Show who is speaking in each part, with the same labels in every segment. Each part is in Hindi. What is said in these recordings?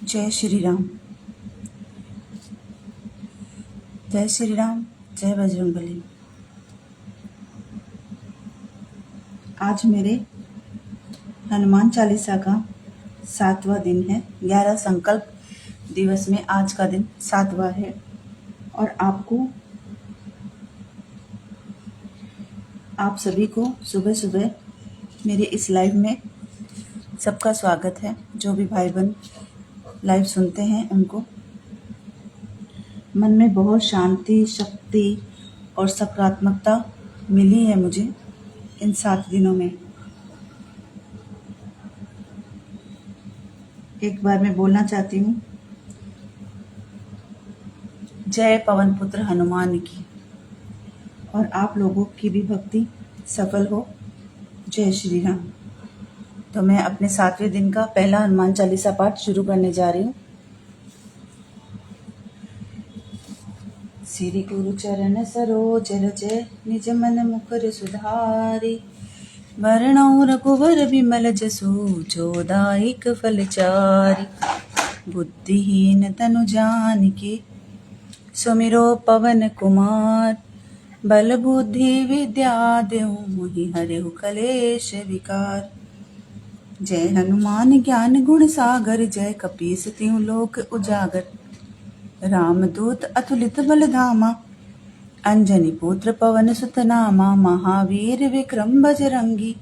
Speaker 1: जय श्री राम। जय श्री राम। जय बजरंगबली। आज मेरे हनुमान चालीसा का 7वां दिन है। 11 संकल्प दिवस में आज का दिन 7वां है और आप सभी को सुबह सुबह मेरे इस लाइव में सबका स्वागत है। जो भी भाई बहन लाइव सुनते हैं उनको मन में बहुत शांति, शक्ति और सकारात्मकता मिली है मुझे इन 7 दिनों में। एक बार मैं बोलना चाहती हूँ, जय पवन पुत्र हनुमान की, और आप लोगों की भी भक्ति सफल हो। जय श्री राम। तो मैं अपने 7वें दिन का पहला हनुमान चालीसा पाठ शुरू करने जा रही हूँ। श्री गुरु चरण सरोज रज निज मन मुकुर सुधारी, वरणौ रघुवर विमल जसु जो दायक फलचारी। बुद्धिहीन तनु जानिके सुमिरो पवन कुमार, बल बुद्धि विद्या देहु मोहि हरहु कलेश विकार। जय हनुमान ज्ञान गुण सागर, जय कपीस तिहुँ लोक उजागर। रामदूत अतुलित बल धामा, अंजनी पुत्र पवन सुत नामा। महावीर विक्रम बजरंगी,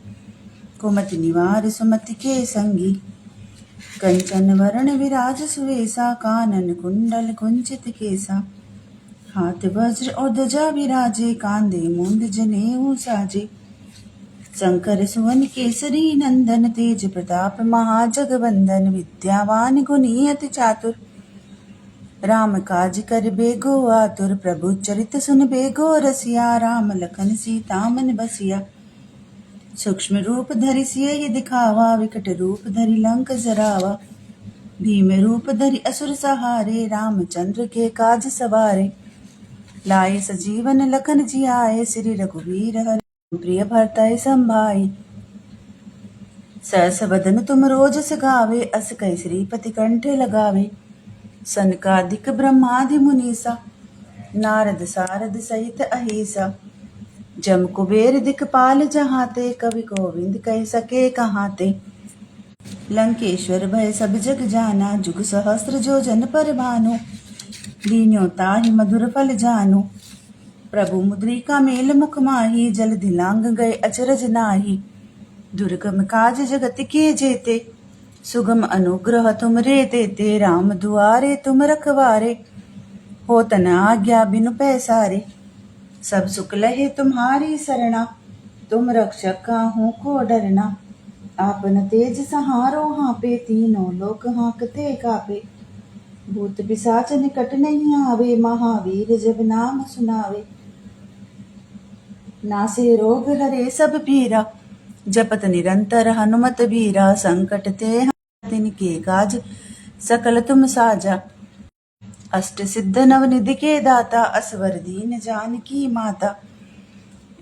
Speaker 1: कुमति निवार सुमति के संगी। कंचन वरण विराज सुवेसा, कानन कुंडल कुंचित केसा। हाथ वज्र और ध्वजा विराजे, कांधे मूंद जनेऊ साजे। शंकर सुवन केसरी नंदन, तेज प्रताप महाजगवंदन। विद्यावान गुणी अति चातुर, राम काज कर बेगो आतुर। प्रभु चरित सुन बेगो रसिया, राम लखन सीता मन बसिया। सूक्ष्म रूप धरि सियहि दिखावा, विकट रूप धरि लंक जरावा। भीम रूप धरि असुर सहारे, रामचंद्र के काज सवारे। लाए सजीवन लखन जियाए, श्री रघुवीर हरि प्रिय भरतहि संभाई। सहस बदन तुम रोजस गावे, अस कहि श्रीपति कंठे लगावे। सनकादिक ब्रह्मादि मुनीसा, नारद सारद सहित अहीसा। जम कुबेर दिखपाल जहाते, कवि गोविंद कह सके कहाते। लंकेश्वर भय सब जग जाना, जुग सहस्र जो जन पर भानु। लीन्यो ताहि मधुर फल जानु, प्रभु मुद्रिका मेल मुख माही। जल दिलांग गए अचरज नाहि, दुर्गम काज जगत के जेते। सुगम अनुग्रह तुम रे देते, राम दुआरे तुम रखवारे। होत न आज्ञा बिनु पैसारे, सब सुख लहे तुम्हारी सरना। तुम रक्षक काहू को डरना, आपन तेज सहारो हाँपे। तीनों लोक हाँकते कापे, भूत पिशाच निकट नहीं आवे। महावीर जब नाम सुनावे, नासे रोग हरे सब पीरा। जपत निरंतर हनुमत बीरा, संकट ते तिनके काज सकल तुम साजा। अष्ट सिद्ध नवनिधि के दाता, असवर दीन जानकी माता।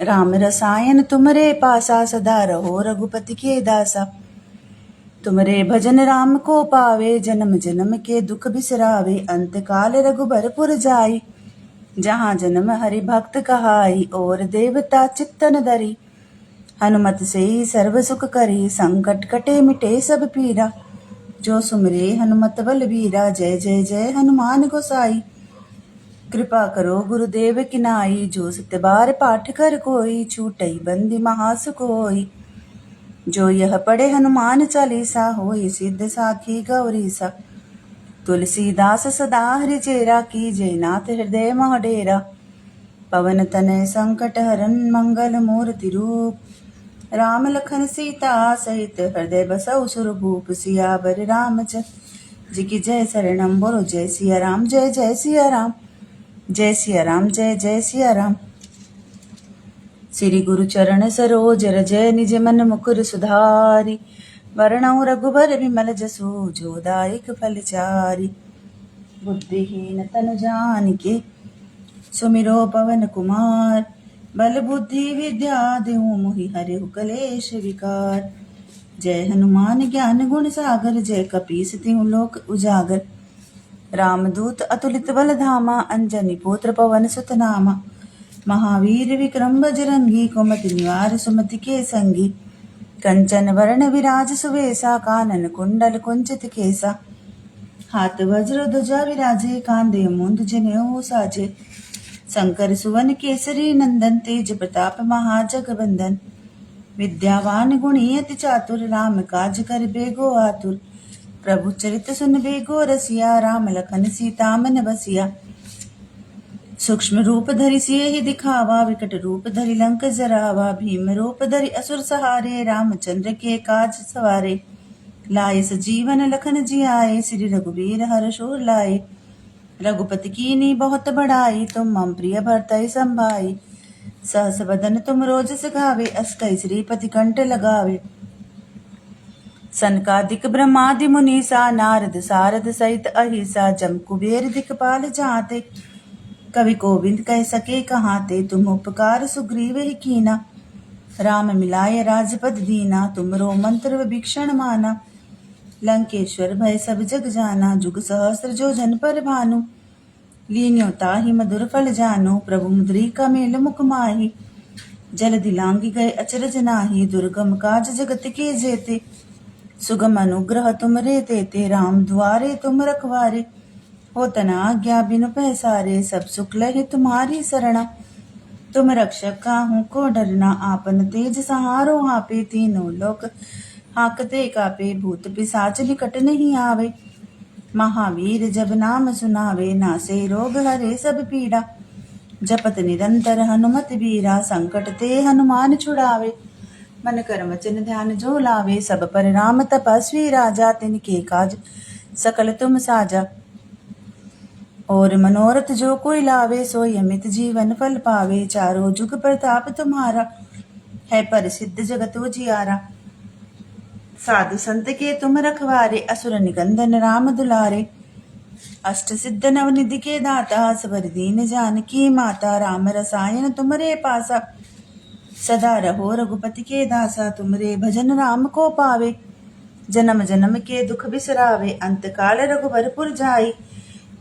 Speaker 1: राम रसायन तुमरे पासा, सदा रहो रघुपति के दासा। तुमरे भजन राम को पावे, जन्म जन्म के दुख बिसरावे। अंत काल रघुबरपुर जाई, जहाँ जन्म हरि भक्त कहाई। और देवता चित्तन धरी, हनुमत से ही सर्व सुख करी। संकट कटे मिटे सब पीरा, जो सुमरे हनुमत बलबीरा। जय जय जय हनुमान गोसाई, कृपा करो गुरुदेव की नाई। जो सत्य बार पाठ कर कोई, छूटई बंदी महासुख होई। जो यह पढ़े हनुमान चालीसा, होई सिद्ध साखी गौरीसा। तुलसीदास सदा हरि चेरा, की जय नाथ हृदय मह डेरा। पवन तनय संकट हरन, मंगल मूर्ति रूप। राम लखन सीता सहित हृदय बसौ सुरभूप। सियावर रामचंद्र जी की जय। शरणम बोलो जय सिया राम, जय जय सिया राम। जय सिया राम, जय जय सिया राम। श्री गुरु चरण सरोज रज निज मन मुकुर सुधारी। वरणौ रघुबर विमल जसु जो दायक फलचारी। बुद्धिहीन तनु जानिके सुमिरो पवन कुमार। बल बुद्धि विद्या देहु मोहि हरहु कलेश विकार। जय हनुमान ज्ञान गुण सागर, जय कपीस तिहु लोक उजागर। रामदूत अतुलित बल धामा, अंजनी पुत्र पवन सुत नामा। महावीर विक्रम बजरंगी, कुमति निवार सुमति के संगी। कंचन वरण विराज सुवेसा, कानन कुंडल कुंचित केसा। हाथ वज्र ध्वजा विराजे, कांधे मूंद जनेऊ साजे। शंकर सुवन केसरी नंदन, तेज प्रताप महाजगवंदन। विद्यावान गुणी अति चातुर, राम काज कर बेगो आतुर। प्रभु चरित सुन बेगो रसिया, राम लखन सीता मन बसिया। सूक्ष्म रूप धरि सियहि दिखावा, विकट रूप धरि लंक जरावा। भीम रूप धरि असुर सहारे, रामचंद्र के काज सवारे। लाए सजीवन लखन जियाए, श्री रघुवीर हर्ष उर लाए। रघुपति कीन्ही बहुत बड़ाई, तुम मम प्रिय भरतहि संभाई। सहस बदन तुम रोजस गावे, अस कई श्रीपति कंठ लगावे। सनकादिक ब्रह्मादि मुनीसा, नारद सारद सहित अहिसा। जम कुबेर दिखपाल जाते, कवि कोविंद कह सके कहाते। तुम उपकार सुग्रीव ही कीना, राम मिलाय राजपद दीना। तुमरो मंत्र विभीषण माना, लंकेश्वर भय सब जग जाना। जुग सहस्र जो जन पर भानु, लीन्यो ताहि मधुर फल जानु। प्रभु मुद्रिका मेल मुख माहि, जलधि लांघि गए अचरज नाही। दुर्गम काज जगत के जेते, सुगम अनुग्रह तुम रे तेते। राम द्वारे तुम रखवारे, होत न आज्ञा बिनु पैसारे। सब सुख लहे तुम्हारी सरणा, तुम रक्षक काहू को डरना। आपन तेज सहारो आपे, तीनों लोक हाकते कापे। भूत पिशाच निकट नहीं आवे, महावीर जब नाम सुनावे। नासे रोग हरे सब पीड़ा, जपत निरंतर हनुमत बीरा। संकट ते हनुमान छुड़ावे, मन कर्म वचन ध्यान जो लावे। सब पर राम तपस्वी राजा, तिनके काज सकल तुम साजा। और मनोरथ जो कोई लावे, सोई अमित जीवन फल पावे। चारों जुग प्रताप तुम्हारा, है प्रसिद्ध जगत उजियारा। साधु संत के तुम रखवारे, असुर निकंदन राम दुलारे। अष्ट सिद्ध नवनिधि के दाता, सबर दीन जानकी माता। राम रसायन तुमरे पासा, सदा रहो रघुपति के दासा। तुमरे भजन राम को पावे, जन्म जन्म के दुख बिसरावे। अंत काल रघुबरपुर जाई,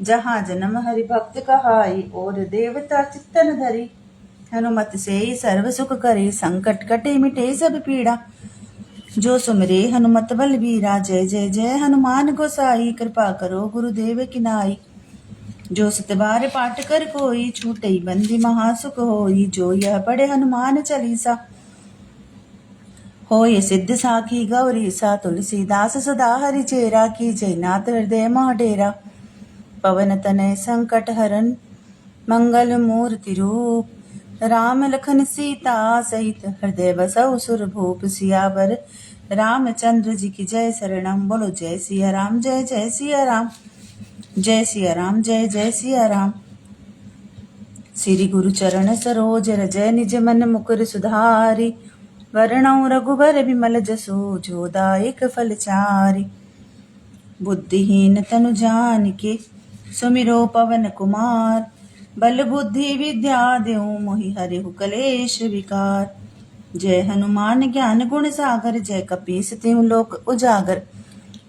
Speaker 1: जहाँ जन्म हरि भक्त कहाई। और देवता चित्तन धरी, हनुमत से सर्व सुख करे। संकट कटे मिटे सब पीड़ा, जो सुमरे हनुमत बलबीरा। जय जय जय हनुमान गोसाई, कृपा करो गुरुदेव की नाई। जो सत बार पाठ कर कोई, छूटई बंदी महासुख होई। जो यह पढ़े हनुमान चालीसा, होय सिद्ध साखी गौरीसा। तुलसीदास सदा हरि चेरा, की जयनाथ हृदय मह डेरा। पवन तनय संकट हरन, मंगल मूर्ति रूप। राम लखन सीता सहित, हृदय बसउ सुर भूप। सियावर रामचंद्र जी की जय शरणम। बोलो जय सिया राम, जय जय सिया राम। जय सिया राम, जय जय सिया राम। श्री गुरु चरण सरोज रज, निज मन मुकुर सुधारी। वरणौ रघुबर बिमल जसु, जो दायक फल चारि। बुद्धिहीन तनु जानिके, सुमिरो पवन कुमार। बल बुद्धि विद्या देहु, मोहि हरिहु कलेश विकार। जय हनुमान ज्ञान गुण सागर, जय कपीस तिहु लोक उजागर।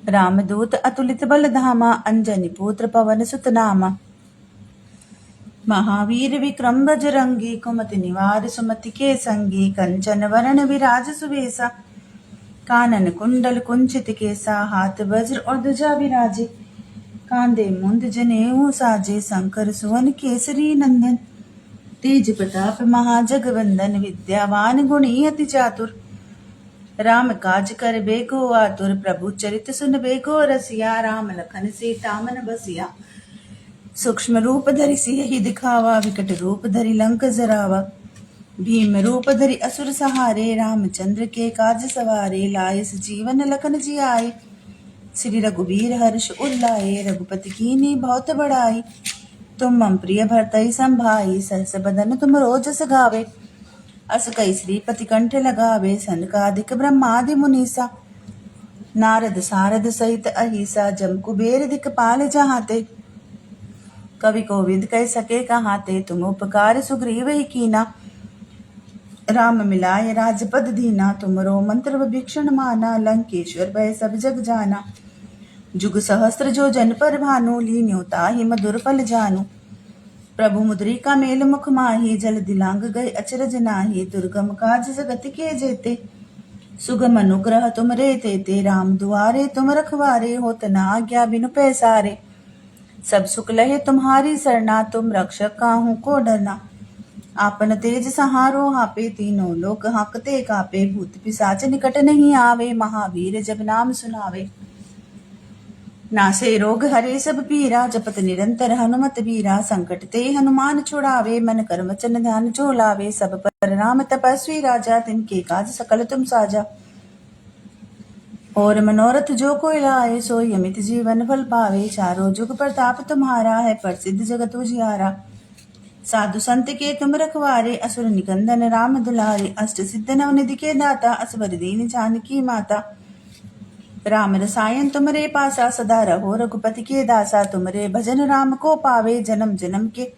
Speaker 1: रामदूत अतुलित बल धामा, अंजनी पुत्र पवन सुत नामा। महावीर विक्रम बजरंगी, कुमति निवार सुमति के संगी। कंचन वरण विराज सुवेसा, कानन कुंडल कुंचित केसा। हाथ वज्र और ध्वजा विराजे, कांधे मुंद जनेऊ साजे। शंकर सुवन केसरी नंदन, तेज प्रताप महाजगवंदन। विद्यावान गुणी अति चातुर, राम काज कर बेगो आतुर। प्रभु चरित सुन बेगो रसिया, राम लखन सीता मन बसिया। सूक्ष्म रूप धरि सियहि दिखावा, विकट रूप धरि लंक जरावा। भीम रूप धरि असुर सहारे, रामचंद्र के काज सवारे। लाए जीवन लखन जियाए, श्री रघुवीर हर्ष उल्लाए। रघुपति कीन्ही बहुत बड़ाई, तुम मम प्रिय भरतहि संभाई। सहस बदन तुम रोजस गावे, अस कई श्रीपति कंठ लगावे। सनकादिक ब्रह्मादि मुनीसा, नारद सारद सहित अहिसा। जम कुबेर दिखपाल जहाते, कवि कोविंद कह सके कहाते। तुम उपकार सुग्रीव ही कीना, राम मिलाय राजपद दीना, तुमरो मंत्र विभीषण माना, लंकेश्वर भय सब जग जाना। जुग सहस्त्र जो जन पर भानु, लीन्यो ताहि मधुर फल जानू। प्रभु मुद्रिका मेल मुख माही, जल दिलांग गए अचरज नाही। दुर्गम काज जगत के जेते, सुगम अनुग्रह तुम रे तेते। राम दुआरे तुम रखवारे, होत न आज्ञा बिनु पैसारे। सब सुख लहे तुम्हारी सरना, तुम रक्षक काहू को डरना। आपन तेज सहारो हापे, तीनों लोक हाकते कापे। भूत पिशाच निकट नहीं आवे, महावीर जब नाम सुनावे। नासे रोग हरे सब पीरा, जपत निरंतर हनुमत बीरा। संकट ते हनुमान छुड़ावे, मन कर वचन ध्यान जो लावे। सब पर राम तपस्वी राजा, तिनके काज सकल तुम साजा। और मनोरथ जो कोई लाए, सोई अमित जीवन फल पावे। चारों जुग प्रताप तुम्हारा है, प्रसिद्ध जगत उजियारा। साधु संत के तुम रखवारे, असुर निकंदन राम दुलारे। अष्ट सिद्ध नवनिधि के दाता, असवर दीन जानकी माता। राम रसायन तुमरे पासा, सदा रहो रघुपति के दासा। तुमरे भजन राम को पावे, जन्म जन्म के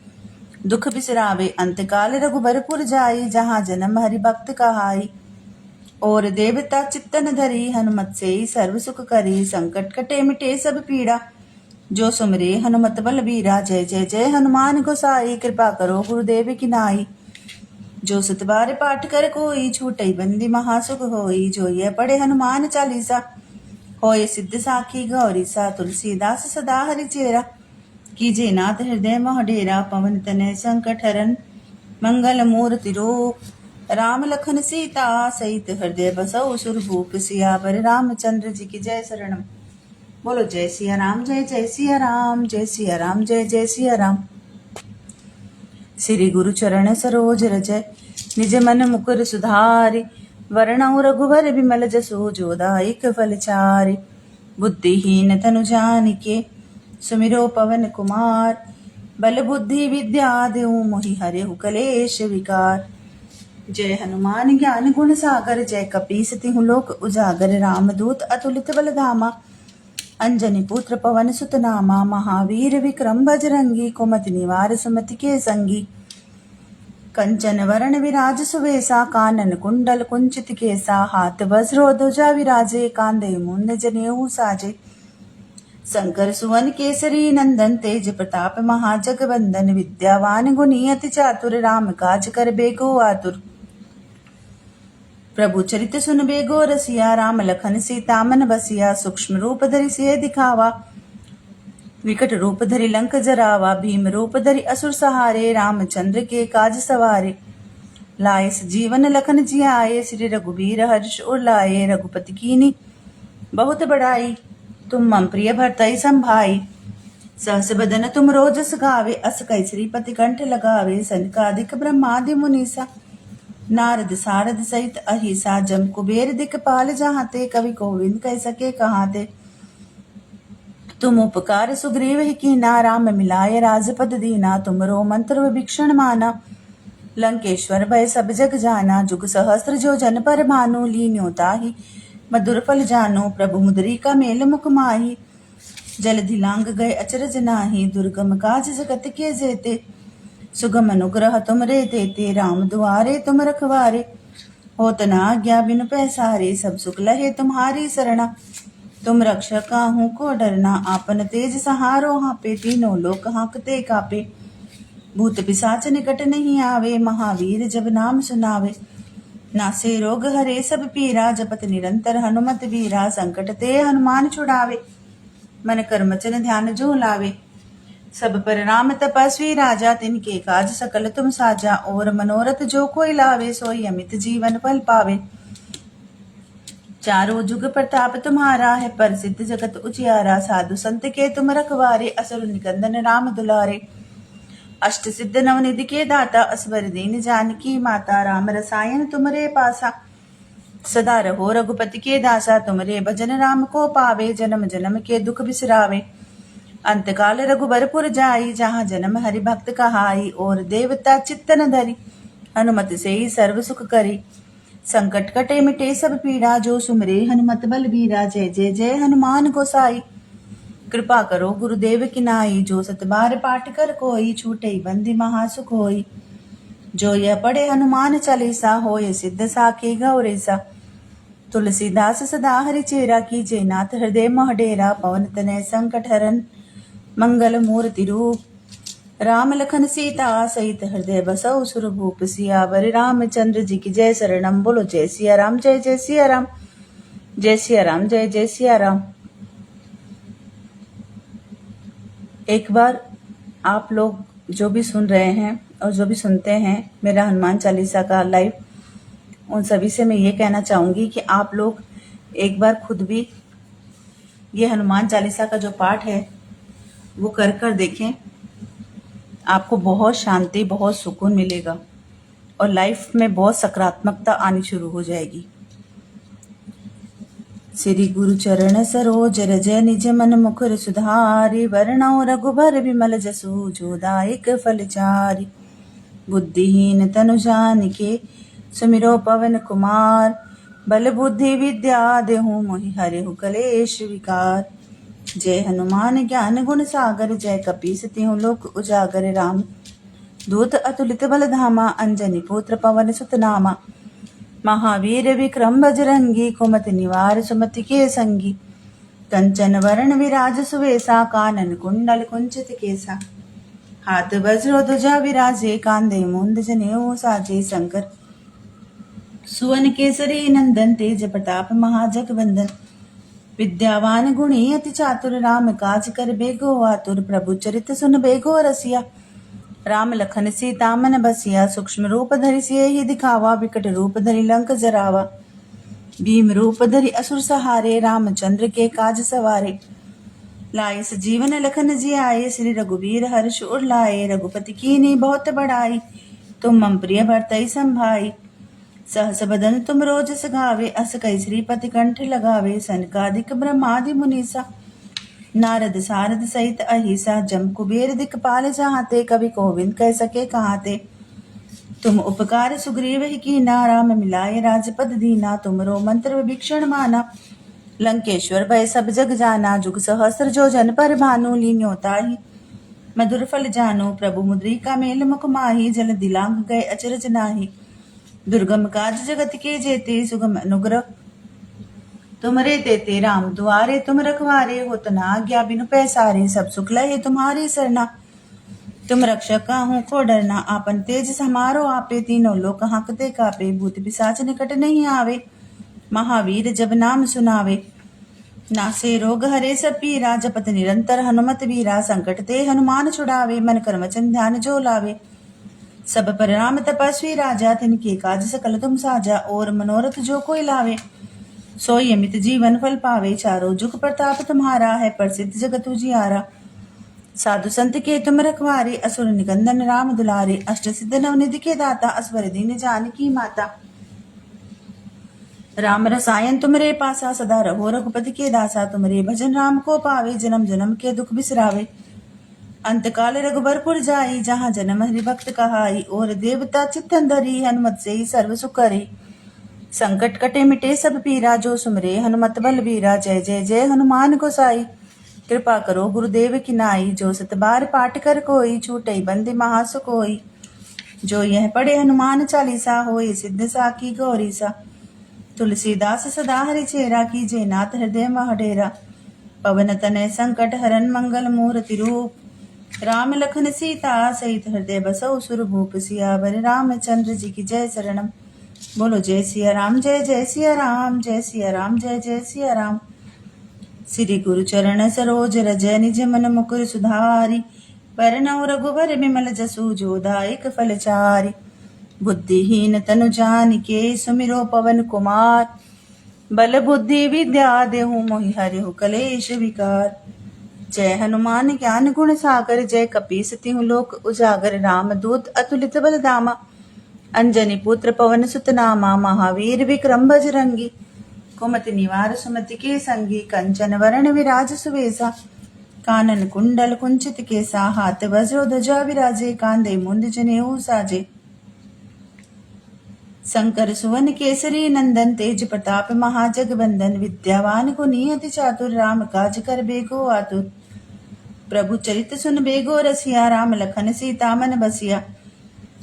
Speaker 1: दुख बिसरावे। अंत काल रघुबरपुर जाई, जहाँ जन्म हरि भक्त कहाई। और देवता चित्तन धरी, हनुमत से सर्व सुख करी। संकट कटे मिटे सब पीड़ा, जो सुमरे हनुमत बलबीरा। जय जय जय हनुमान गोसाई, कृपा करो गुरुदेव की नाई। जो सत बार पाठ कर कोई, छूटई बंदी महासुख होई। जो ये पढ़े हनुमान चालीसा, होय सिद्ध साखी गौरी सा। तुलसीदास सदा हरि चेरा, कीजे नाथ हृदय मोह डेरा। पवन तनय संकट हरन, मंगल मूर्ति रूप। राम लखन सीता सहित, हृदय बसौ सुरभूप। सियावर रामचंद्र जी की जय शरणम। बोलो जय सिया राम, जय जय सिया राम, जय सिया राम, जय जय सिया राम। श्री गुरु चरण सरोज रज, निज मन मुकुर सुधारि। वरणौ रघुवर बिमल जसु, जो दायक फल चारि। बुद्धिहीन तनु जानिके, सुमिरो पवन कुमार। बल बुद्धि विद्या देहु, मोहि हरहु कलेश विकार। जय हनुमान ज्ञान गुण सागर, जय कपीस तिहु लोक उजागर। रामदूत अतुलित बल धामा, अंजनी पुत्र पवन सुत नामा। महावीर विक्रम बजरंगी, कुमति निवार सुमति के संगी। कंचन वरण विराज सुवेसा, कानन कुंडल कुंचित केसा। हाथ वज्र ध्वजा विराजे, कांधे मुंड जनेऊ साजे। शंकर सुवन केसरी नंदन, तेज प्रताप महाजगवंदन। विद्यावान गुणी अति चातुर, राम काज कर बेको आतुर। प्रभु चरित सुन बेगो रसिया, राम लखन सीता मन बसिया। सूक्ष्म रूप धरि सिय दिखावा, विकट रूप धरि लंक जरावा। भीम रूप धरि असुर सहारे, रामचंद्र के काज सवारे। लाए जीवन लखन जियाए, श्री रघुबीर हर्ष उर लाए। रघुपति कीनी बहुत बड़ाई, तुम मम प्रिय भरतई संभाई। सहस बदन तुम रोजस गावे, अस कई श्रीपति कंठ लगावे। सनकादिक ब्रह्मादि मुनीसा, नारद सारद सहित अहिसा। जम कुबेर दिखपाल जहाते, कवि कोविंद कह सके कहाते। तुम उपकार सुग्रीव ही कीना, राम मिलाय राजपद दीना। तुमरो मंत्र विभीषण माना, लंकेश्वर भय सब जग जाना। जुग सहस्त्र जो जन पर भानु, लीन्यो ताहि मधुर फल जानू। प्रभु मुद्रिका मेल मुख माही, जल दिलांग गए अचरज नाही। दुर्गम काज जगत के जेते, सुगम अनुग्रह तुम रे तेते। राम दुआरे तुम रखवारे, होत न आज्ञा बिनु पैसारे। सब सुख लहे तुम्हारी सरना, तुम रक्षक काहू को डरना। आपन तेज सहारो हापे, तीनों लोक हाकते कापे। भूत पिशाच निकट नहीं आवे, महावीर जब नाम सुनावे। नासे रोग हरे सब पीरा, जपत निरंतर हनुमत बीरा। संकट ते हनुमान छुड़ावे, मन कर वचन ध्यान जो लावे। सब पर राम तपस्वी राजा, तिनके काज सकल तुम साजा। और मनोरथ जो कोई लावे, सोई अमित जीवन फल पावे। चारों जुग प्रताप तुम्हारा है, प्रसिद्ध जगत उजियारा। साधु संत के तुम रखवारे, असुर निकंदन राम दुलारे। अष्ट सिद्ध नवनिधि के दाता, असवर दीन जानकी माता। राम रसायन तुमरे पासा, सदा रहो रघुपति के दासा। तुमरे भजन राम को पावे, जन्म जन्म के दुख बिसरावे। अंतकाल रघुबरपुर जाई, जहाँ जन्म हरि भक्त कहाई। और देवता चित्तन धरी, हनुमत से ही सर्व सुख करी। संकट कटे मिटे सब पीड़ा, जो सुमरे हनुमत बलबीरा। जय जय जय हनुमान गोसाई, कृपा करो गुरुदेव की नाई। जो सत बार पाठ कर कोई, छूटे बंदी महासुख होई। जो यह पढ़े हनुमान चालीसा होए सिद्ध साखी गौरीसा। तुलसीदास सदा हरि चेरा कीजे नाथ हृदय मोह डेरा। पवन तनय संकट हरन मंगल मूर्ति रूप। राम लखन सीता सहित हृदय बसौ सुरभूप। सियावर रामचंद्र जी की जय शरणम। बोलो जय सिया राम जय जय सिया राम। जय सिया राम जय जय सिया राम। एक बार आप लोग जो भी सुन रहे हैं और जो भी सुनते हैं मेरा हनुमान चालीसा का लाइव, उन सभी से मैं ये कहना चाहूँगी कि आप लोग एक बार खुद भी ये हनुमान चालीसा का जो पाठ है वो कर देखें। आपको बहुत शांति, बहुत सुकून मिलेगा और लाइफ में बहुत सकारात्मकता आनी शुरू हो जाएगी। श्री गुरु चरण सरोज रज निज मन मुकुर सुधारि। वरणौ रघुबर विमल जसु जो दायक फल चारि। बुद्धिहीन तनु जानिके सुमिरो पवन कुमार। बल बुद्धि विद्या देहु मोहि हरिहु कलेश विकार। जय हनुमान ज्ञान गुण सागर जय कपीस तिहु लोक उजागर। राम दूत अतुलित बल धामा अंजनी पुत्र पवन सुत नामा। महावीर विक्रम बजरंगी कुमति निवार सुमति के संगी। कंचन वरण विराज सुवेसा कानन कुंडल कुंचित केसा। हाथ वज्र ध्वजा विराजे कांधे मूंद जनेऊ साजे। शंकर सुवन केसरी नंदन तेज प्रताप महाजगवंदन। विद्यावान गुणी अति चातुर राम काज कर बेगो आतुर। प्रभु चरित सुन बेगो रसिया राम लखन सीता मन बसिया। सूक्ष्म रूप धरि सियहि दिखावा विकट रूप धरि लंक जरावा। भीम रूप धरि असुर सहारे रामचंद्र के काज सवारे। लाए सजीवन लखन जियाए श्री रघुबीर हर्ष उर लाए। रघुपति कीन्ही बहुत बड़ाई तुम मम प्रिय भरतहि संभाई। सहस बदन तुम रोज सगावे अस कई श्रीपति कंठ लगावे। सनकादिक ब्रह्मादि मुनीसा नारद सारद सहित अहिसा। जम कुबेर दिक्पाल जहाते कवि कोविंद कह सके कहाते। तुम उपकार सुग्रीव ही कीना राम मिलाए राजपद दीना। तुमरो मंत्र विभीषण माना लंकेश्वर भय सब जग जाना। जुग सहस्र जो जन पर भानु लीन्यो ताहि मधुर फल जानो। प्रभु मुद्रिका मेल मुख माहि जल दिलांग गए अचरज नाही। दुर्गम काज जगत के जेते सुगम अनुग्रह तुमरे तेते। राम दुआरे तुम रखवारे होत न आज्ञा बिनु पैसारे। सब सुख लहे तुम्हारी सरना तुम रक्षक काहू को डरना। आपन तेज समारो आपे तीनों लोक हांकते कापे। भूत पिशाच निकट नहीं आवे महावीर जब नाम सुनावे। नासे रोग हरे सब पीरा जपत निरंतर हनुमत वीरा। संकट ते हनुमान छुड़ावे मन कर वचन ध्यान जो लावे। सब पर राम तपस्वी राजा तिनके काज सकल तुम साजा। और मनोरथ जो कोई लावे सोई अमित जीवन फल पावे। चारों जुग प्रताप तुम्हारा है प्रसिद्ध जगत उजियारा। साधु संत के तुम रखवारे असुर निकंदन राम दुलारे। अष्ट सिद्ध नवनिधि के दाता असवर दीन जानकी माता। राम रसायन तुमरे पासा सदा रहो रघुपति के दासा। तुमरे भजन राम को पावे जन्म जन्म के दुख बिसरावे। अंत काल रघुबरपुर जाई जहाँ जन्म हरि भक्त कहाई। और देवता चित्तन धरी हनुमत से ही सर्व सुख करे। संकट कटे मिटे सब पीरा जो सुमरे हनुमत बल बीरा। जय जय जय हनुमान गोसाई कृपा करो गुरुदेव की नाई। जो सत बार पाठ कर कोई छूटई बंदी महासुख होई। जो यह पढ़े हनुमान चालीसा होए सिद्ध साखी गौरीसा। तुलसीदास सदा हरि चेरा कीजे नाथ हृदय मह डेरा। पवन तनय संकट हरन मंगल मूर्ति रूप। राम लखन सीता सहित हृदय बसौ सुरभूप। सियावर रामचंद्र जी की जय शरणम। बोलो जय सिया राम जय जय सिया राम। जय सिया राम जय जय सिया राम। श्री गुरु चरण सरोज रज निज मन मुकुर सुधारि। वरणौ रघुबर विमल जसु जो दायक फल चारि। बुद्धिहीन तनु जानिके सुमिरो पवन कुमार। बल बुद्धि विद्या देहु मोहि हरिहु कलेश विकार। जय हनुमान ज्ञान गुण सागर जय कपीस तिहु लोक उजागर। राम दूत अतुलित बल धामा अंजनी पुत्र पवन सुत नामा। महावीर विक्रम बजरंगी कुमति निवार सुमति के संगी। कंचन वरण विराज सुवेसा कानन कुंडल कुंचित केसा। हाथ वज्र ध्वजा विराजे कांधे मुंद जनेऊ साजे। शंकर सुवन केसरी नंदन तेज प्रताप महाजगवंदन। विद्यावान गुणी अति चातुर राम काज कर बेगो आतुर। प्रभु चरित सुन बेगो रसिया राम लखन सीता मन बसिया।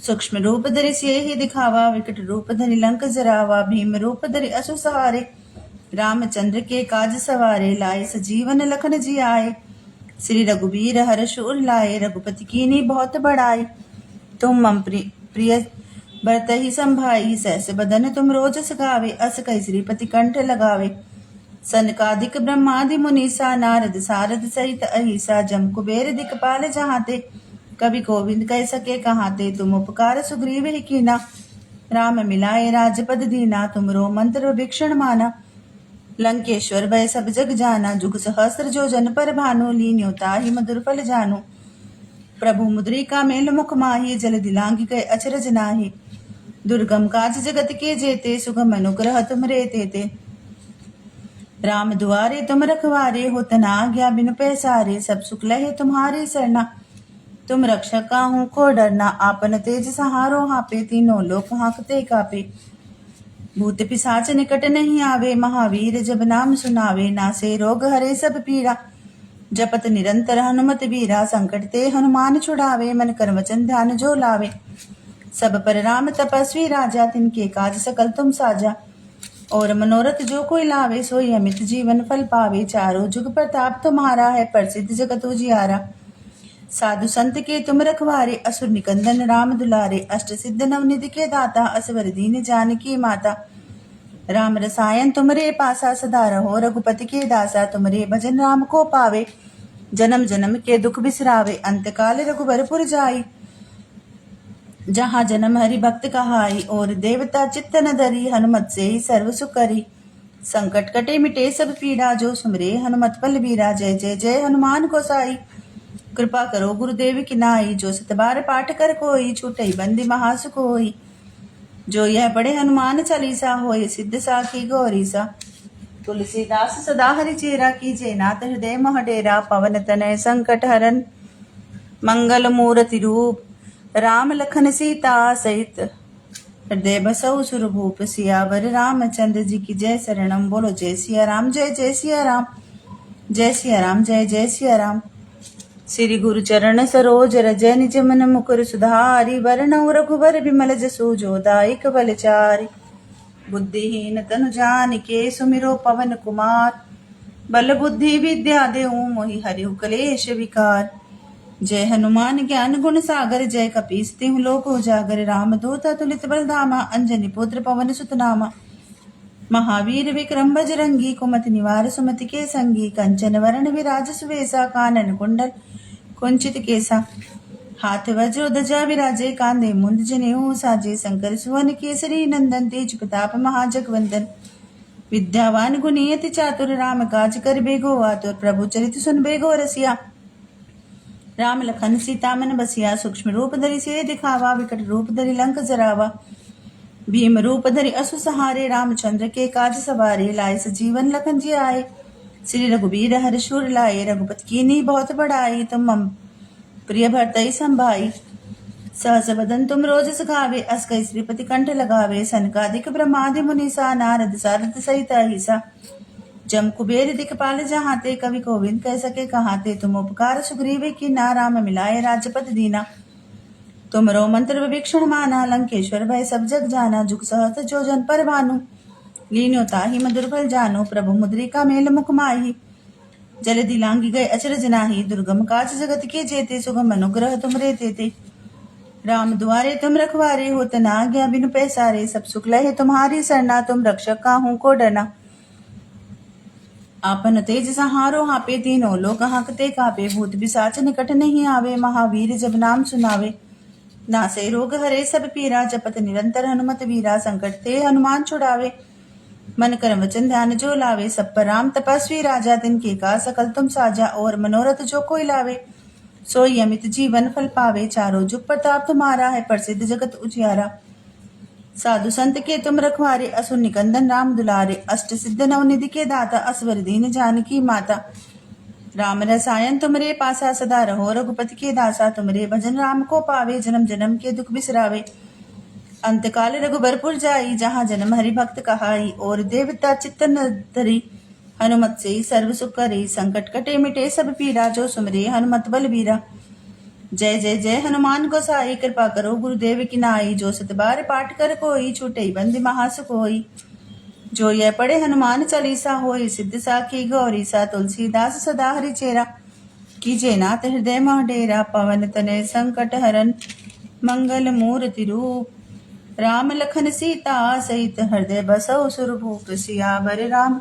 Speaker 1: सूक्ष्म रूप धरि सिय ही दिखावा, विकट रूप धरि लंक जरावा। भीम रूप धरि असुर सहारे, रामचंद्र के काज सवारे। लाए सजीवन लखन जी आए, श्री रघुबीर हर्ष उर लाए। रघुपति कीन्ही बहुत बड़ाई, तुम मम प्रिय भरत ही संभाई। सहस बदन तुम रोजस गावे, अस कहि श्रीपति कंठ लगावे। सनकादिक ब्रह्मादि मुनीसा, नारद सारद सहित अहिसा। जम कुबेर दिखपाल जहाते, कवि गोविंद कह सके कहाते। तुम उपकार सुग्रीव ही कीना, राम मिलाए राजपद दीना। तुमरो मंत्र विभीषण माना, लंकेश्वर भय सब जग जाना। जुग सहस्र जो जन पर भानु, लीन्यो ताहि मधुर फल जानु। प्रभु मुद्रिका मेल मुख माही, जल दिलांगी गए अचरज नाही। दुर्गम काज जगत के जेते, सुगम अनुग्रह तुम रे तेते। राम दुआरे तुम रखवारे, होत न आज्ञा बिनु पैसारे। सब सुख लहे तुम्हारी सरना, तुम रक्षक काहू को डरना। आपन तेज सहारो हापे, तीनों लोक हांकते कापे। भूत पिशाच निकट नहीं आवे, महावीर जब नाम सुनावे। नासे रोग हरे सब पीड़ा, जपत निरंतर हनुमत बीरा। संकट ते हनुमान छुड़ावे, मन कर्म वचन ध्यान जो लावे। सब पर राम तपस्वी राजा, तिनके काज सकल तुम साजा। और मनोरथ जो कोई लावे, सोई अमित जीवन फल पावे। चारों जुग प्रताप तुम्हारा है, प्रसिद्ध जगत उजियारा। साधु संत के तुम रखवारे, असुर निकंदन राम दुलारे। अष्ट सिद्ध नवनिधि के दाता, असवर दीन जानकी माता। राम रसायन तुमरे पासा, सदा रहो रघुपति के दासा। तुमरे भजन राम को पावे, जन्म जन्म के दुख बिसरावे। अंत काल रघुबरपुर जाई, जहाँ जन्म हरि भक्त कहाई। और देवता चित्त न धरी, हनुमत से ही सर्व सुख करी। संकट कटे मिटे सब पीड़ा, जो सुमरे हनुमत बल बीरा। जय जय जय हनुमान गोसाई, कृपा करो गुरुदेव की नाई। जो सत बार पाठ कर कोई, छूटई बंदी महासुख होई। जो यह पढ़े हनुमान चालीसा, होय सिद्ध साखी गौरीसा। तुलसीदास सदा हरि चेरा, कीजे नाथ हृदय मह डेरा। पवन तनय संकट हरन, मंगल मूर्ति रूप। राम लखन सीता सहित, हृदय बसौ सुरभूप। सियावर रामचंद्र जी की जय। शरणम बोलो जय सिया राम, जय जय सिया राम, जय सिया राम, जय जय सिया राम। श्री गुरु चरण सरोज रज, निज मन मुकुर सुधारि। वरणौ रघुबर बिमल जसु, जो दायक बलचारि। बुद्धिहीन तनु जानिके, सुमिरो पवन कुमार। बल बुद्धि विद्या देहु, मोहि हरिहु कलेश विकार। जय हनुमान ज्ञान गुण सागर, जय कपीस तिहु लोक उजागर। राम दूत अतुलित बल धामा, अंजनी पुत्र पवन सुत नामा। महावीर विक्रम बजरंगी, कुमति निवार सुमति के संगी। कंचन वरण विराज सुवेसा, कानन कुंडल कुंचित केसा। हाथ वज्र ध्वजा विराजे, कांधे मुंड जनेऊ साजे। शंकर सुवन केसरी नंदन, तेज प्रताप महाजगवंदन। विद्यावान गुणी अति चातुर, राम काज कर बेगो आतुर। प्रभु चरित सुन बेगो रसिया, राम लखन सीता मन बसिया। सूक्ष्म रूप धरि सिय दिखावा, विकट रूप धरि लंक जरावा। भीम रूप धरि असुर सहारे, रामचंद्र के काज सवारे। लाए सजीवन लखन जी आए, श्री रघुबीर हर्ष उर लाए। रघुपति कीन्ही बहुत बड़ाई, तुम मम प्रिय भरत ही संभाई। सहस बदन तुम रोजस गावे, अस कहि श्रीपति कंठ लगावे। सनकादिक ब्रह्मादि मुनीसा, नारद सारद सहित अहिसा। जम कुबेर दिखपाल जहाते, कवि गोविंद कह सके कहाते। तुम उपकार सुग्रीव कीन्हा, राम मिलाए राजपद दीना। तुमरो मंत्र विभीषण माना, लंकेश्वर भय सब जग जाना। जुग सहस्र जो जन पर भानु, लीन्यो ताहि मधुर फल जानु। प्रभु मुद्रिका मेल मुख माही, जल दिलांगी गए अचरज नाही। दुर्गम काज जगत के जेते, सुगम अनुग्रह तुमरे तेते। राम दुआरे तुम रखवारे, होत न आज्ञा बिनु पैसारे। सब सुख लहे तुम्हारी सरना, तुम रक्षक काहू को डरना। आपन तेज सहारो हापे, तीनों लोक हांकते कापे। भूत पिशाच निकट नहीं आवे, महावीर जब नाम सुनावे। नासे रोग हरे सब पीरा, जपत निरंतर हनुमत बीरा। संकट ते हनुमान छुड़ावे, मन कर्म वचन ध्यान जो लावे। सब पर राम तपस्वी राजा, तिनके का सकल तुम साजा। और मनोरथ जो कोई लावे, सोई अमित जीवन फल पावे। चारों जुग प्रताप तुम्हारा है, प्रसिद्ध जगत उजियारा। साधु संत के तुम रखवारे, असुर निकंदन राम दुलारे। अष्ट सिद्ध नवनिधि के दाता, असवर दीन जानकी माता। राम रसायन तुमरे पासा, सदा रहो रघुपति के दासा। तुमरे भजन राम को पावे, जन्म जन्म के दुख बिसरावे। अंत काल रघुबरपुर जाई, जहाँ जन्म हरि भक्त कहाई। और देवता चित्त न धरी, हनुमत से सर्व सुख करी। संकट कटे मिटे सब पीड़ा, जो सुमरे हनुमत बल बीरा। जय जय जय हनुमान गोसाई, कृपा करो गुरुदेव की नाई। जो सत बार पाठ कर कोई, छूटे बंदी महासुख होई। जो यह पढ़े हनुमान चालीसा, होई सिद्ध साखी गौरी सा। तुलसीदास सदा हरि चेरा, कीजे नाथ हृदय मह डेरा। पवन तनय संकट हरन, मंगल मूर्ति रूप। राम लखन सीता सहित, हृदय बसौ सुरभूप। सियावर राम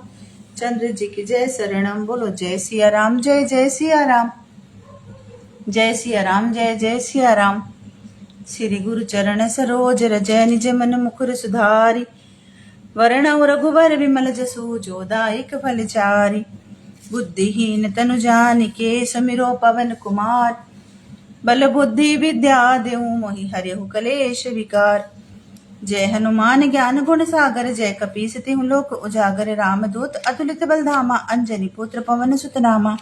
Speaker 1: चंद्र जी की जय, शरणम बोलो जय सिया राम। जय जय सिया राम, जय सिया राम, जय जय सिया राम। श्री गुरु चरण सरोज रज, निज मन मुकुर सुधारी। वरणौ रघुवर विमल जसु, जो दायक फल चारि। बुद्धिहीन तनु जानिके, समिरो पवन कुमार। बल बुद्धि विद्या देहु, मोहि हरहु कलेश विकार। जय हनुमान ज्ञान गुण सागर, जय कपीस तिहु लोक उजागर। रामदूत अतुलित बल धामा, अंजनी पुत्र पवन सुत नामा।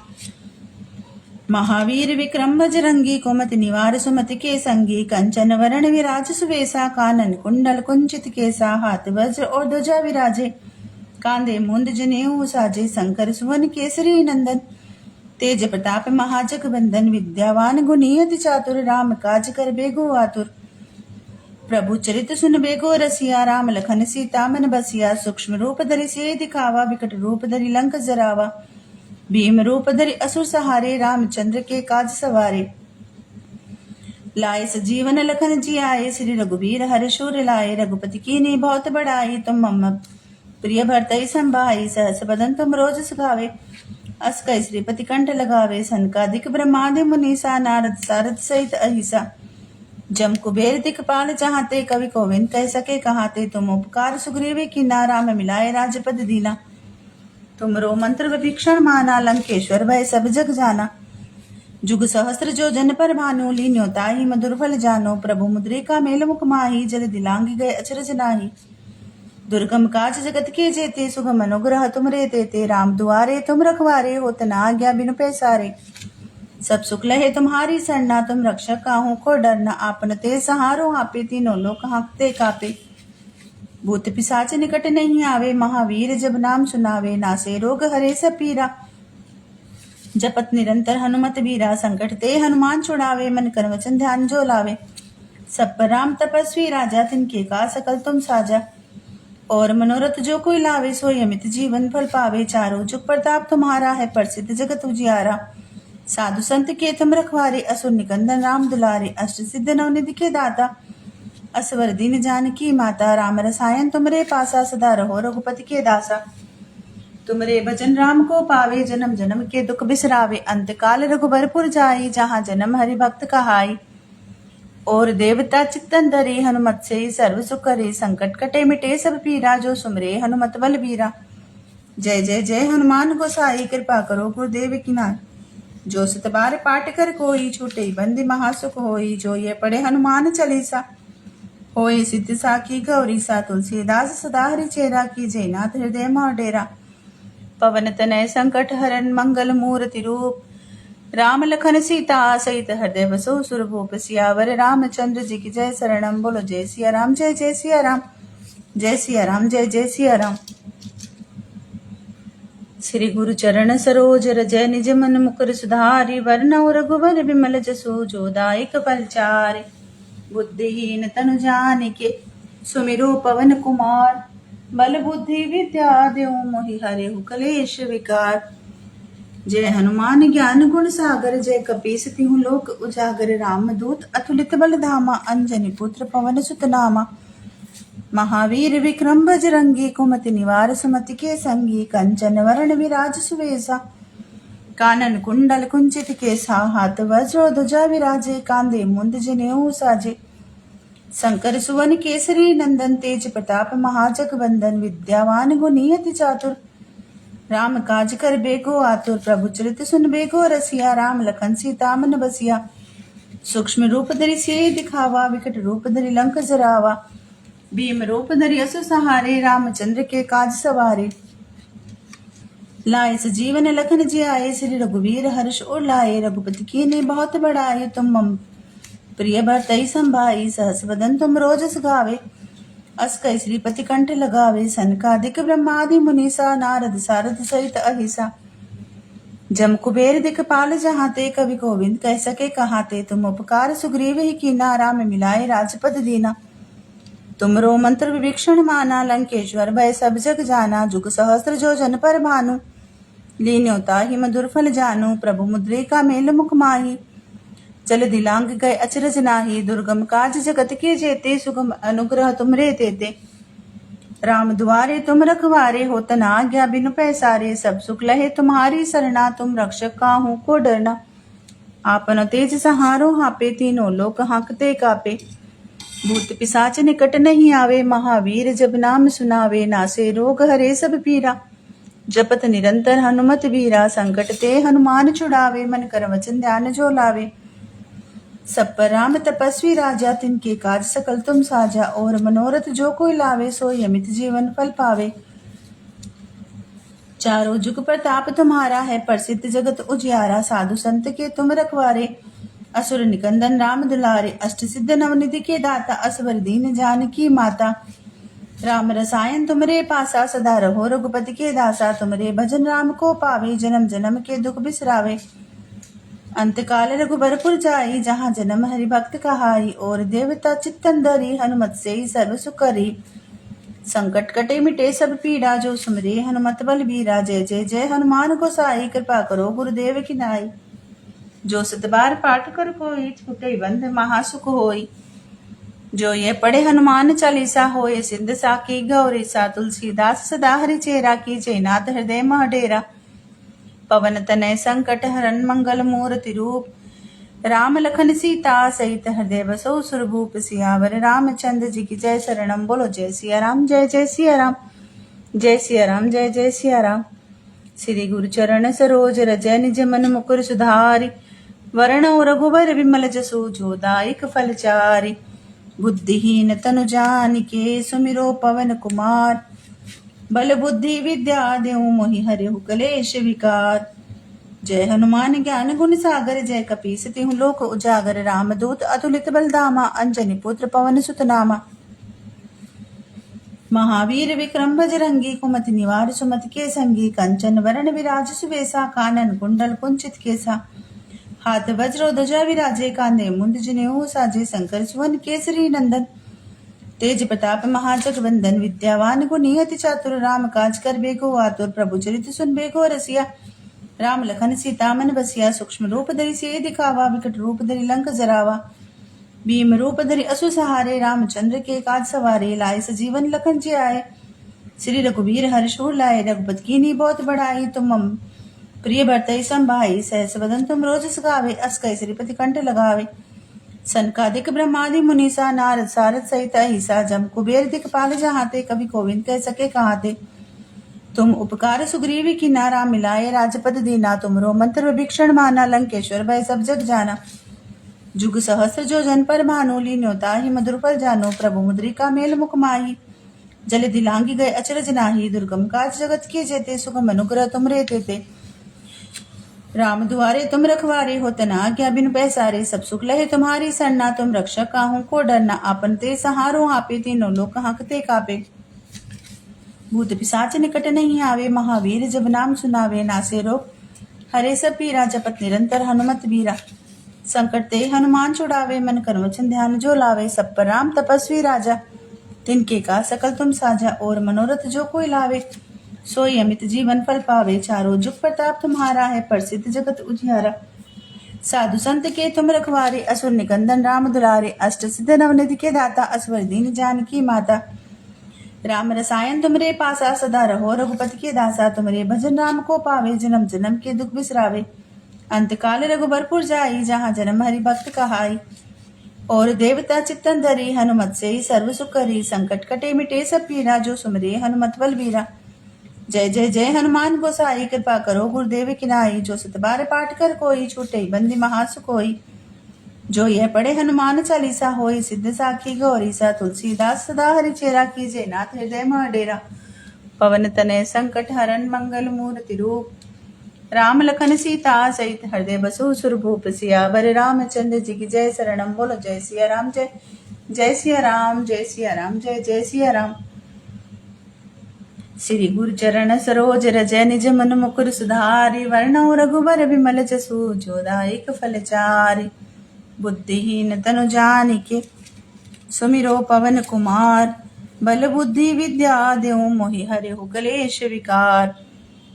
Speaker 1: महावीर विक्रम बजरंगी, कुमति निवार सुमति के संगी। कंचन वरण विराज सुवेसा, कानन कुंडल कुंचित केसा। हाथ वज्र और ध्वजा विराजे, कांधे मुंद जनेऊ साजे। शंकर सुवन केसरी नंदन, तेज प्रताप महाजगवंदन। विद्यावान गुणी अति चातुर, राम काज कर बेगो आतुर। प्रभु चरित सुन बेगो रसिया, राम लखन सीता मन बसिया। सूक्ष्म रूप धरि सिय दिखावा, विकट रूप धरि लंक जरावा। भीम रूप धरि असुर सहारे, रामचंद्र के काज सवारे। लाए सजीवन लखन जियाए, श्री रघुवीर हर्षुर लाए। रघुपति कीन्ही बहुत बड़ाई, तुम मम प्रिय भरतहि संभाई। सहस बदन तुम रोज सुखावे, अस कई श्रीपति कंठ लगावे। सनकादिक ब्रह्मादि मुनीसा, नारद सारद सहित अहिसा। जम कुबेर दिखपाल चाहते, कवि कोविंद कह सके कहाते। तुम उपकार सुग्रीव कीन्हा, राम मिलाए राजपद दीना। तुमरो मंत्र विभीषण माना, लंकेश्वर भय सब जग जाना। जुग सहस्त्र जो जन पर भानु, लीन्यो ताहि मधुर फल जानो। प्रभु मुद्रिका मेल मुख माहि, जल दिलांग गए अचरज नाही। दुर्गम काज जगत के जेते, सुगम अनुग्रह तुमरे तेते। राम दुआरे तुम रखवारे, होत न आज्ञा बिनु पैसारे। सब सुख लहे तुम्हारी सरना, तुम रक्षक काहू को डरना। आपन ते सहारो, आपे तीनों लोक हाँकते कापे। भूत पिशाच निकट नहीं आवे, महावीर जब नाम सुनावे। नासे रोग हरे सब पीरा, जपत निरंतर हनुमत बीरा। संकट ते हनुमान छुड़ावे, मन कर्म वचन ध्यान जो लावे। सब पर राम तपस्वी राजा, तिनके का सकल तुम साजा। और मनोरथ जो कोई लावे, सोई अमित जीवन फल पावे। चारों जुग प्रताप तुम्हारा है, प्रसिद्ध जगत उजियारा। साधु संत के तुम रखवारे, असुर निकंदन राम दुलारे। अष्ट सिद्ध नवनिधि के दाता, असवर दीन जानकी माता। राम रसायन तुमरे पासा, सदा रहो रघुपति के दासा। तुमरे भजन राम को पावे, जन्म जन्म के दुख बिसरावे। अंत काल रघुबरपुर जाई, जहाँ जन्म हरि भक्त कहाई। और देवता चित्तन धरे, हनुमत से सर्व सुख करे। संकट कटे मिटे सब पीरा, जो सुमरे हनुमत बल बीरा। जय जय जय हनुमान गोसाई, कृपा करो गुरुदेव की नाई। जो सत बार पाठ कर कोई, छूटे बंदी महासुख होई। जो ये पढ़े हनुमान चालीसा, होए सिद्ध साखी गौरी सा। तुलसीदास सदा हरि चेरा, कीजे नाथ हृदय मह डेरा। पवन तनय संकट हरन, मंगल मूर्ति रूप। राम लखन सीता सहित, हृदय बसो सुरभूप। सियावर रामचंद्र जी की जय, शरणम बोलो जय सिया राम। जय जय सिया राम, जय सिया राम, जय जय सिया राम। श्री गुरु चरण सरोज रज, निज मन मुकुर सुधारि। वरणौ रघुवर विमल जसु, जो दायक फल चारि। बुद्धिहीन तनु जानिके, सुमिरो पवन कुमार। बल बुद्धि विद्या देहु, मोहि हरहु कलेश विकार। जय हनुमान ज्ञान गुण सागर, जय कपीस तिहु लोक उजागर। रामदूत अतुलित बल धामा, अंजनी पुत्र पवन सुत नामा। महावीर विक्रम बजरंगी, कुमति निवार सुमति के संगी। कंचन वरण विराज सुवेसा, कानन कुंडल कुंचित केसा। हाथ वज्र ध्वजा विराजे, कांधे मुंद जनेऊ साजे। शंकर सुवन केसरी नंदन, तेज प्रताप महाजगवंदन। विद्यावान गुणी अति चातुर, राम काज कर बेगो आतुर। प्रभु चरित सुन बेगो रसिया, राम लखन सीता मन बसिया। सूक्ष्म रूप धरि सिय दिखावा, विकट रूप धरि लंक जरावा। भीम रूप धरि असुर सहारे, रामचंद्र के काज सवारे। लाए सजीवन लखन जियाए, श्री रघुवीर हर्ष उर लाए। रघुपति कीन्ही बहुत बड़ाई, तुम मम प्रिय भरतहि संभाई। सहस बदन तुम रोजस गावे, अस कई श्रीपति कंठ लगावे। सनकादिक ब्रह्मादि मुनीसा, नारद सारद सहित अहिसा। जम कुबेर दिखपाल जहाते, कवि गोविंद कह सके कहाते। तुम उपकार सुग्रीव ही कीना, राम मिलाए राजपद दीना। तुमरो मंत्र विभीषण माना, लंकेश्वर भय सब जग जाना। जुग सहस्त्र जो जन पर भानु, लीन्यो ताहि मधुर फल जानू। प्रभु मुद्रिका मेल मुख माही, जल दिलांग गए अचरज नाही। दुर्गम काज जगत के जेते, सुगम अनुग्रह तुमरे तेते। राम दुआरे तुम रखवारे, होत न आज्ञा बिनु पैसारे। सब सुख लहे तुम्हारी सरना, तुम रक्षक काहू को डरना। आपन तेज सहारो हापे, तीनों लोक हांकते कापे। भूत पिशाच निकट नहीं आवे, महावीर जब नाम सुनावे। नासे रोग हरे सब पीरा, जपत निरंतर हनुमत बीरा। संकट ते हनुमान छुड़ावे, मन कर वचन ध्यान जो लावे। सब पर राम तपस्वी राजा, तिनके काज सकल तुम साजा। और मनोरथ जो कोई लावे, सोई अमित जीवन फल पावे। चारों जुग प्रताप तुम्हारा है, प्रसिद्ध जगत उजियारा। साधु संत के तुम रखवारे, असुर निकंदन राम दुलारे। अष्ट सिद्ध नवनिधि के दाता, असवर दीन जानकी माता। राम रसायन तुमरे पासा, सदा रहो रघुपति के दासा। तुमरे भजन राम को पावे, जन्म जन्म के दुख बिसरावे। अंतकाल रघुबरपुर जाई, जहाँ जन्म हरि भक्त कहाई। और देवता चित्तन धरी, हनुमत से ही सर्व सुख करी। संकट कटे मिटे सब पीड़ा, जो सुमरे हनुमत बलबीरा। जय जय जय हनुमान गोसाई, कृपा करो गुरुदेव की नाई। जो सत बार पाठ कर कोई, छूटे बंध महासुख होई। जो ये पढ़े हनुमान चालीसा, होए सिंध साकी गौरी सा। तुलसीदास सदा हरि चेरा, की जयनाथ हृदय मह डेरा। पवन तनय संकट हरन, मंगल मूर्ति रूप। राम लखन सीता सहित, हृदय बसो सुरभूप। सियावर रामचंद्र जी की जय, शरणम बोलो जय सिया राम। जय जय सिया राम, जय सिया राम, जय जय सिया राम। श्री गुरु चरण सरोज रज, निज मन मुकुर सुधारि। वरण रघुवर विमल जसु, जो दायक फल चारि। बुद्धिहीन तनु जानिके, सुमिरो पवन कुमार। बल बुद्धि विद्या देहु, मोहि हरिहु कलेश विकार। जय हनुमान ज्ञान गुण सागर, जय कपीस तिहु लोक उजागर। रामदूत अतुलित बलधामा, अंजनी पुत्र पवन सुत नामा। महावीर विक्रम बजरंगी, कुमति निवार सुमति के संगी। कंचन वरण विराज सुबेसा, कानन कुंडल कुंचित केसा। हाथ वज्र ध्वजा विराजे, कांधे मुंड जनेऊ साजे। शंकर सुवन केसरी नंदन, तेज प्रताप महाजगवंदन। विद्यावान गुणी अति चातुर, राम काज कर बेको आतुर। प्रभु चरित सुन बेको रसिया, राम लखन सीता मन बसिया। सूक्ष्म रूप धरि सिय दिखावा, विकट रूप धरि लंक जरावा। भीम रूप धरि असुर सहारे, रामचंद्र के काज सवारे। लाए सजीवन लखन जियाए, श्री रघुवीर हर्ष उर लाए। रघुपति कीन्ही बहुत बढ़ाई, तुम मम प्रिय भरतहि संभाई। सहस वदन तुम रोज गावे, अस कहि श्रीपति कंठ लगावे। सनकादिक ब्रह्मादि मुनीसा, नारद सारद सहित अहिसा। जम कुबेर दिखपाल जहाते, कवि गोविंद कह सके कहाते। तुम उपकार सुग्रीव कीना, राम मिलाए राजपद दीना। तुमरो मंत्र विभीषण माना, लंकेश्वर भय सब जग जाना। जुग सहस्त्र जो जन पर भानु, लीन्यो ताहि मधुर फल जानू। प्रभु मुद्रिका मेल मुख माही, जल दिलांगी गए अचरज नाही। दुर्गम काज जगत के जेते, सुगम अनुग्रह तुमरे तेते। राम दुआरे तुम रखवारे, होत न आज्ञा बिनु पैसारे। सब सुख लहे तुम्हारी सरना, तुम रक्षक काहू को डरना। आपन ते सहारो हापे, तीनों लोक हांकते कापे। भूत पिशाच निकट नहीं आवे, महावीर जब नाम सुनावे। नासे रोग हरे सब पीरा, जपत निरंतर हनुमत बीरा। संकट ते हनुमान छुड़ावे, मन कर वचन ध्यान जो लावे। सब पर राम तपस्वी राजा, तिनके का सकल तुम साजा। और मनोरथ जो कोई लावे, सोई अमित जीवन फल पावे। चारों जुग प्रताप तुम्हारा है, प्रसिद्ध जगत उजियारा। साधु संत के तुम रखवारे, असुर निकंदन राम दुलारे। अष्ट सिद्ध नवनिधि के दाता, असवर दीन जानकी माता। राम रसायन तुमरे पासा, सदा रहो रघुपति के दासा। तुमरे भजन राम को पावे, जन्म जन्म के दुख बिसरावे। अंतकाल रघुबरपुर जाई, जहाँ जन्म हरि भक्त कहाई। और देवता चित्तन धरी, हनुमत से ही सर्व सुख करी। संकट कटे मिटे सब पीड़ा, जो सुमरे हनुमत बलबीरा। जय जय जय हनुमान गोसाई, कृपा करो गुरुदेव की नाई। जो सत बार पाठ कर कोई, छूटे बंदी महासुख होई। जो यह पढ़े हनुमान चालीसा, होई सिद्ध साखी गौरी सा। तुलसीदास सदा हरि चेरा, कीजे नाथ हृदय मह डेरा। पवन तनय संकट हरन, मंगल मूर्ति रूप। राम लखन सीता सहित, हृदय बसु सुरभूप। सियावर रामचंद्र जी की जय, शरणम बोलो जय सिया राम। जय जय सिया राम, जय सिया राम, जय जय सिया राम। श्री गुरु चरण सरोज रज निज मन मुकुर सुधारि वर्णौ रघुबर विमल जसु जोदायक फल चारि। बुद्धिहीन तनु जानिके सुमिरो पवन कुमार बल बुद्धि विद्या देव मोहि हरिहु कलेश विकार।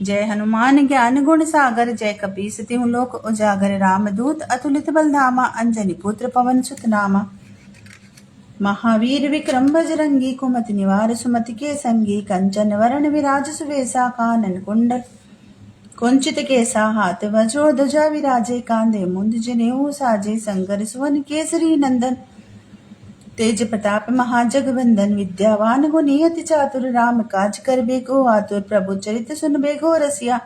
Speaker 1: जय हनुमान ज्ञान गुण सागर जय कपीस तिहु लोक उजागर रामदूत अतुलित बलधामा अंजनी पुत्र पवन सुत नामा। महावीर विक्रम बजरंगी कुमति निवार सुमति के संगी कंचन वरण विराज सुवेसा कानन कुंडल कुंचित केसा हाथ वज्रो ध्वजा विराजे कांधे मुंद जनेऊ साजे संगर सुवन केसरी नंदन तेज प्रताप महाजगवंदन विद्यावान गुणी अति चातुर राम काज कर बेको आतुर प्रभु चरित सुन बेको रसिया।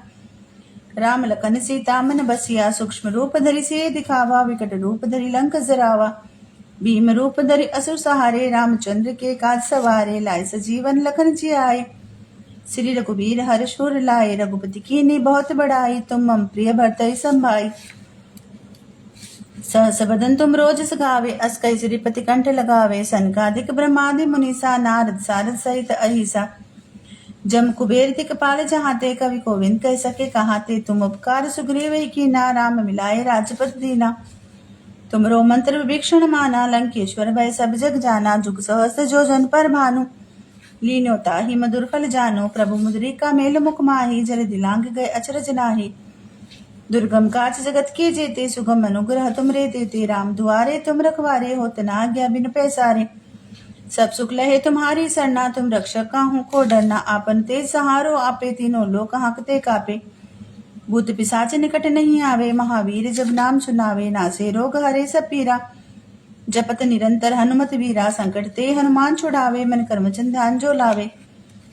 Speaker 1: राम लखन सीता मन बसिया सूक्ष्म रूप धरि से दिखावा विकट रूप धरि लंक जरावा। भीम रूप धरि असुर सहारे रामचंद्र के काज सवारे लाए सजीवन लखन जियाए। श्री रघुबीर हर्षुर लाए रघुपति कीन्ही बहुत बड़ाई तुम मम प्रिय भरतहि संभाई। सहस बदन तुम रोज सगावे अस कई श्रीपति कंठ लगावे। सनकादिक ब्रह्मादि मुनीसा नारद सारद सहित अहिसा। जम कुबेर दिक्पाल जहाते कवि कोविंद कह सके कहाते। तुम उपकार सुग्रीव ही कीना राम मिलाए राजपद दीना। तुमरो मंत्र विभीषण माना लंकेश्वर भय सब जग जाना। जुग सहस्त्र जो जन पर भानु लीनो ताहि मधुर फल जानो। प्रभु मुद्रिका मेल मुख माही जल दिलांग गए अचरज नाही। दुर्गम काज जगत के जेते सुगम अनुग्रह तुमरे देते। राम दुआरे तुम रखवारे होत न आज्ञा बिन पैसारे। सब सुख लहे तुम्हारी सरना तुम रक्षक काहू को डरना। आपन तेज सहारो आपे तीनों लोक हांकते कापे। भूत पिशाच निकट नहीं आवे महावीर जब नाम सुनावे। नासे रोग हरे सब पीरा जपत निरंतर हनुमत वीरा। संकट ते हनुमान छुड़ावे मन कर्म ध्यान जो लावे।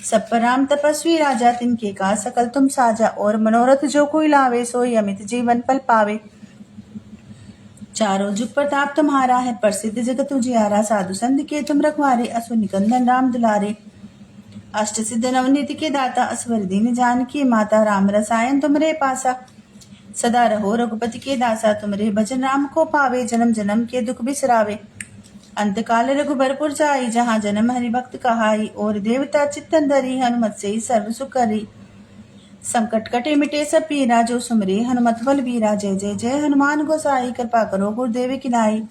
Speaker 1: सब पर राम तपस्वी राजा तिनके का सकल तुम साजा। और मनोरथ जो कोई लावे सोई अमित जीवन पल पावे। चारों जुग प्रताप तुम्हारा है प्रसिद्ध जगत उजियारा। साधु संत के तुम रखवारे असुर निकंदन राम दुलारे। अष्ट सिद्ध नवनीति के दाता असवर दीन जानकी माता। राम रसायन तुमरे पासा सदा रहो रघुपति के दासा। तुमरे भजन राम को पावे जन्म जन्म के दुख बिसरावे। अंत काल रघुबरपुर जाई जहाँ जन्म हरि भक्त कहाई। और देवता चित्तन धरी हनुमत से सर्व सुख करी। संकट कटे मिटे सब पीरा जो सुमरे हनुमत बल वीरा। जय जय जय हनुमान गोसाई कृपा करो गुरुदेव की नाई।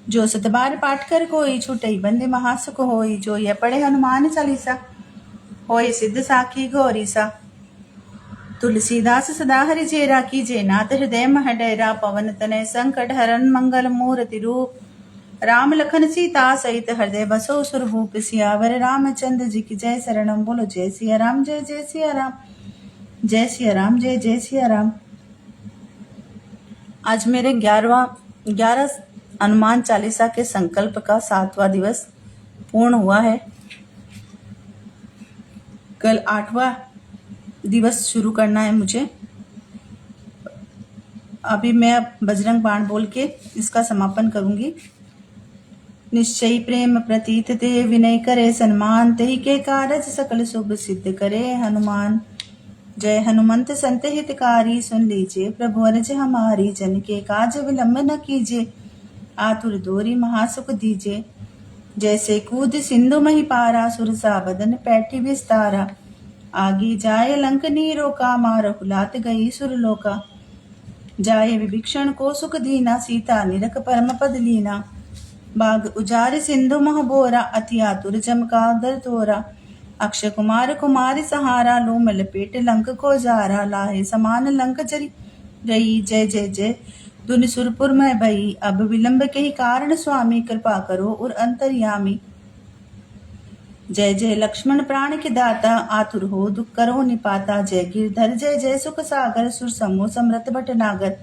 Speaker 1: जो सत बार पाठ कर कोई छूटई बंदे महासुख होई। जो यह पढ़े हनुमान चालीसा होय सिद्ध साखी गौरी सा। तुलसीदास सदा हरि चेरा कीजे नाथ हृदय मह डेरा। पवन तनय संकट हरन मंगल मूर्ति रूप। राम लखन सीता सहित हृदय बसो सुरभूप। सियावर रामचंद्र जी की जय शरणम बोलो जय सिया राम जय जय सिया राम जय सिया राम जय जय सिया राम। आज मेरे 11 हनुमान चालीसा के संकल्प का 7वां दिवस पूर्ण हुआ है। कल 8वां दिवस शुरू करना है मुझे। अभी मैं बजरंग बाण बोल के इसका समापन करूंगी। निश्चय प्रेम प्रतीत ते विनय करे सन्मान। तेहि के कारज सकल शुभ सिद्ध करे हनुमान। जय हनुमंत संत हितकारी सुन लीजिए प्रभु अर्ज हमारी। जन के काज विलंब न कीजिए आतुर दोरी महासुख दीजिए। जैसे कूद सिंधु मही पारा सुरसा बदन पैठी विस्तारा। आगे जाए लंक नीरोका मारहु लात गई सुरलोका। जाए विभीषण को सुख दीना सीता निरख परम पद लीना। बाग उजार सिंधु मह बोरा अति आतुर जमका तोरा। अक्षय कुमार कुमारी सहारा लोम लपेट लंक को जारा। लाहे समान लंक जरी रही जय जय जय दुनि सुरपुर में भई। अब विलंब के ही कारण स्वामी कृपा करो और अंतर्यामी। जय जय लक्ष्मण प्राण के दाता आतुर हो दुख करो निपाता। जय गिरधर जय जय सुख सागर सुर समूह समृत भटनागर।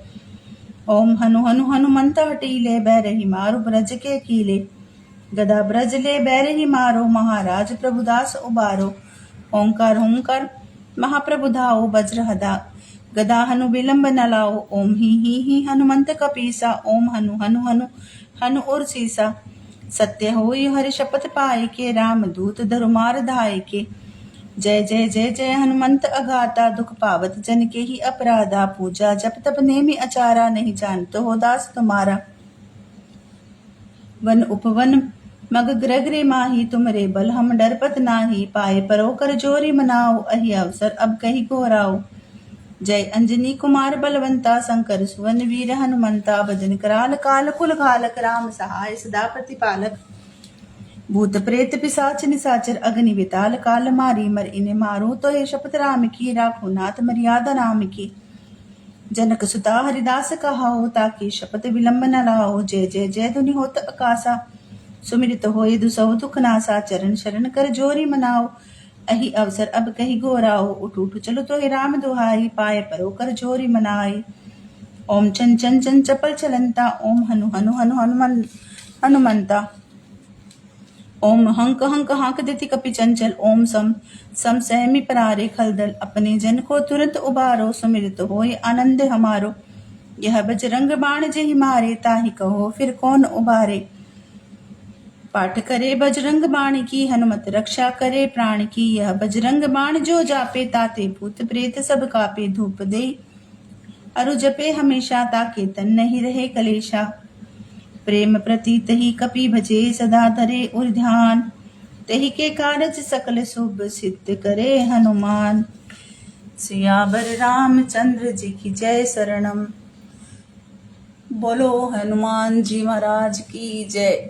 Speaker 1: ओम हनु हनु हनुमंत हटीले बैरही मारो ब्रज के कीले। गदा ब्रज ले बैरही मारो महाराज प्रभुदास उबारो। ओंकार ओंकार महाप्रभु धाओ वज्र हदा गदा हनु विलंब न लाओ। ओम ही हनुमंत कपीसा। ओम हनु हनु हनु हनु और सीसा। सत्य होई हरि शपथ पाए के राम दूत धरुमार धाय के। जय जय जय जय हनुमंत अगाता दुख पावत जन के ही अपराधा। पूजा जप तप नेमि अचारा नहीं जानतो हो दास तुम्हारा। वन उपवन मग ग्रगरे माही तुमरे बल हम डरपत नाही, पाए परो कर जोरी मनाओ, अहि अवसर अब कही घोराओ। जय अंजनी कुमार बलवंता, शंकर सुवन वीर हनुमंता, भजन कराल काल कुल घालक, राम सहाय सदा प्रतिपालक। भूत प्रेत पिशाच निशाचर अग्नि विताल, काल मारी मर इन्हें मारो तो ये शपथ राम की, राखो नाथ मर्यादा राम की। जनक सुता हरिदास कहाओ, ताकि शपथ विलंब न लाओ। जय जय जय धुनि होत आकाशा, सुमिरित होए दुसहु दुख नासा, चरण शरण कर जोरी मनाओ, अहि अवसर अब कही घोराओ। उठ उठ चलो तो हे राम दुहाई, पाए परो कर जोरी मनाई। ओम चन चन चन चपल चलंता, ओम हनु हनु हनु हनुमंता। ओम हंक हंक हांक देति कपि चंचल, ओम सम सम सहमी परारे खलदल। अपने जन को तुरंत उबारो, सुमिरित होए आनंद हमारो। यह बजरंग बाण जेहि मारे, ताहि कहो फिर कौन उबारे। पाठ करे बजरंग बाण की, हनुमत रक्षा करे प्राण की। यह बजरंग बाण जो जापे, ताते भूत प्रेत सब कापे। धूप दे अरु जपे हमेशा, ताके तन नहीं रहे कलेशा। प्रेम प्रतीत ही कपि भजे, सदा धरे उर ध्यान। तेहि के कारज सकल शुभ, सिद्ध करे हनुमान। सियावर रामचंद्र जी की जय। शरणम बोलो हनुमान जी महाराज की जय।